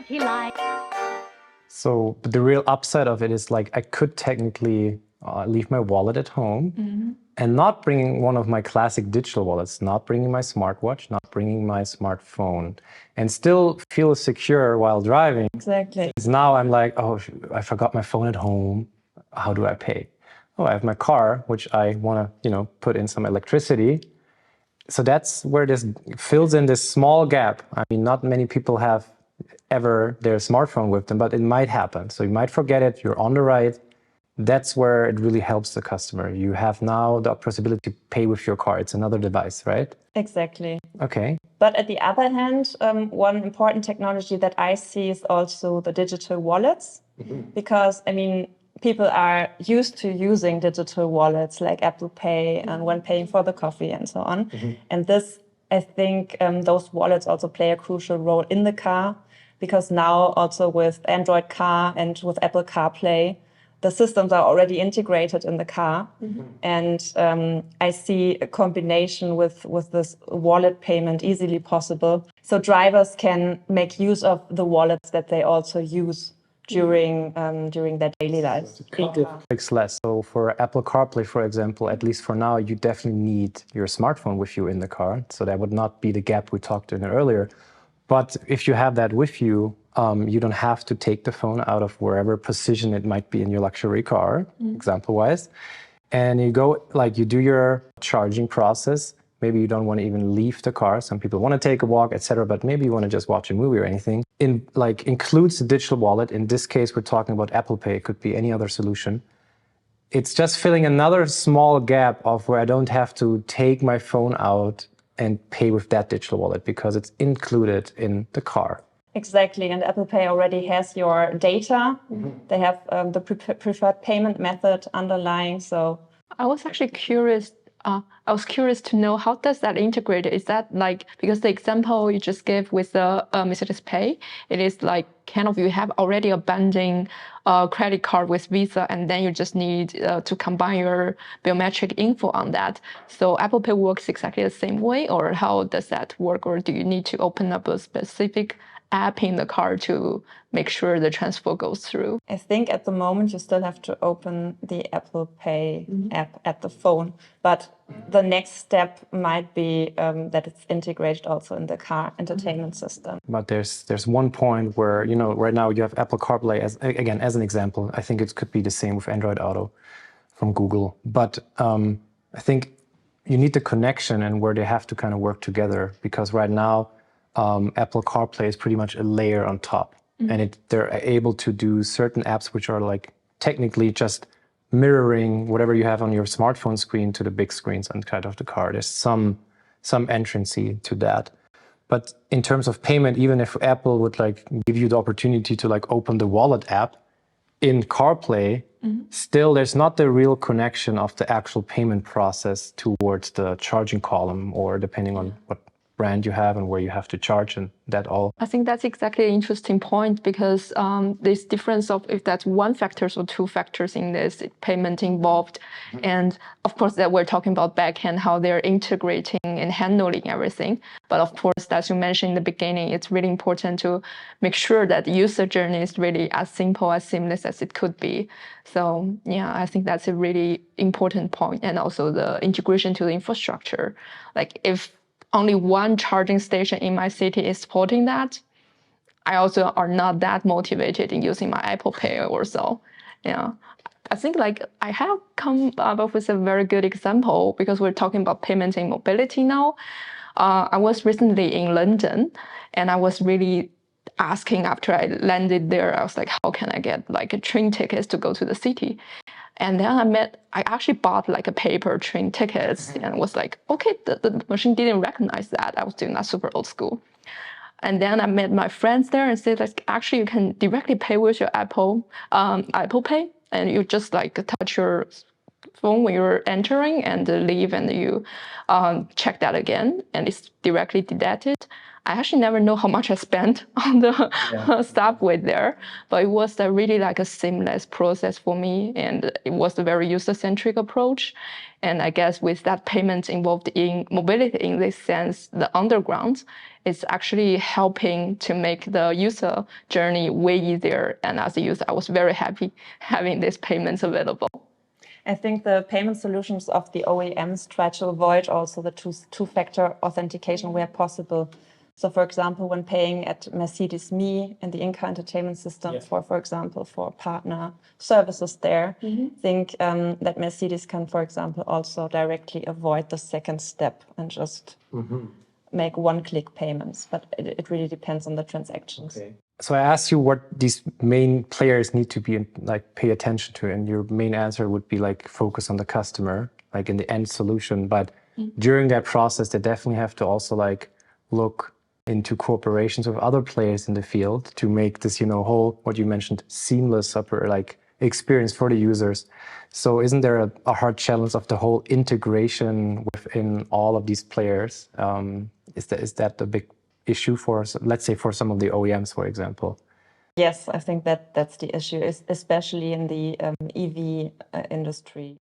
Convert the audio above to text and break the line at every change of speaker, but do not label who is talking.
he likes.
So the real upside of it is like I could technically leave my wallet at home and not bringing one of my classic digital wallets, not bringing my smartwatch, not bringing my smartphone, and still feel secure while driving.
Exactly.
Because now I'm like, oh, I forgot my phone at home. How do I pay? Oh, I have my car, which I want to, put in some electricity. So that's where this fills in this small gap. I mean, not many people have ever their smartphone with them, but it might happen. So you might forget it, you're on the ride. That's where it really helps the customer. You have now the possibility to pay with your card. It's another device, right?
Exactly.
Okay.
But at the other hand, one important technology that I see is also the digital wallets. Because, I mean, people are used to using digital wallets like Apple Pay and when paying for the coffee and so on. And this, I think, those wallets also play a crucial role in the car, because now also with Android Car and with Apple CarPlay, the systems are already integrated in the car. And I see a combination with this wallet payment easily possible. So drivers can make use of the wallets that they also use during their daily lives.
Clicks less. So for Apple CarPlay, for example, at least for now, you definitely need your smartphone with you in the car. So that would not be the gap we talked in earlier. But if you have that with you, you don't have to take the phone out of wherever position it might be in your luxury car, example-wise. And you go, like you do your charging process. Maybe you don't want to even leave the car. Some people want to take a walk, etc. But maybe you want to just watch a movie or anything. Includes the digital wallet. In this case, we're talking about Apple Pay. It could be any other solution. It's just filling another small gap of where I don't have to take my phone out and pay with that digital wallet because it's included in the car.
Exactly, and Apple Pay already has your data. They have the preferred payment method underlying. So
I was actually curious. I was curious to know, how does that integrate? Is that like, because the example you just gave with the Mercedes Pay, it is like kind of you have already a bundling credit card with Visa, and then you just need to combine your biometric info on that. So Apple Pay works exactly the same way, or how does that work? Or do you need to open up a specific app in the car to make sure the transfer goes through?
I think at the moment you still have to open the Apple Pay app at the phone, but the next step might be that it's integrated also in the car entertainment system.
But there's one point where, right now you have Apple CarPlay as an example. I think it could be the same with Android Auto from Google. But I think you need the connection and where they have to kind of work together, because right now Apple CarPlay is pretty much a layer on top. And they're able to do certain apps which are like technically just mirroring whatever you have on your smartphone screen to the big screens on kind of the car. There's some entrancy to that. But in terms of payment, even if Apple would like give you the opportunity to like open the wallet app in CarPlay, still there's not the real connection of the actual payment process towards the charging column, or depending on what brand you have and where you have to charge and that all.
I think that's exactly an interesting point, because this difference of if that's one factor or two factors in this payment involved. And of course that we're talking about backend, how they're integrating and handling everything. But of course, as you mentioned in the beginning, it's really important to make sure that the user journey is really as simple, as seamless as it could be. So yeah, I think that's a really important point. And also the integration to the infrastructure. Like if only one charging station in my city is supporting that, I also are not that motivated in using my Apple Pay or so. Yeah, I think like I have come up with a very good example, because we're talking about payment and mobility now. I was recently in London, and I was really asking after I landed there, I was like, how can I get like a train tickets to go to the city? And then I actually bought like a paper train tickets, and was like, okay, the machine didn't recognize that. I was doing that super old school. And then I met my friends there and said, like, actually you can directly pay with your Apple Pay, and you just like touch your phone when you're entering and leave, and you check that again, and it's directly deducted. I actually never know how much I spent on the stuff with there, but it was really like a seamless process for me, and it was a very user-centric approach. And I guess with that payment involved in mobility in this sense, the underground is actually helping to make the user journey way easier. And as a user, I was very happy having these payments available.
I think the payment solutions of the OEMs try to avoid also the two-factor authentication where possible. So, for example, when paying at Mercedes Me and the in-car entertainment system for example, for partner services there, I think that Mercedes can, for example, also directly avoid the second step and just make one-click payments. But it really depends on the transactions.
Okay. So I asked you what these main players need to be pay attention to, and your main answer would be focus on the customer, in the end solution. But during that process, they definitely have to also look into cooperations with other players in the field to make this, whole, what you mentioned, seamless experience for the users. So isn't there a hard challenge of the whole integration within all of these players? Is that a big issue for, let's say, for some of the OEMs, for example?
Yes, I think that's the issue, especially in the EV industry.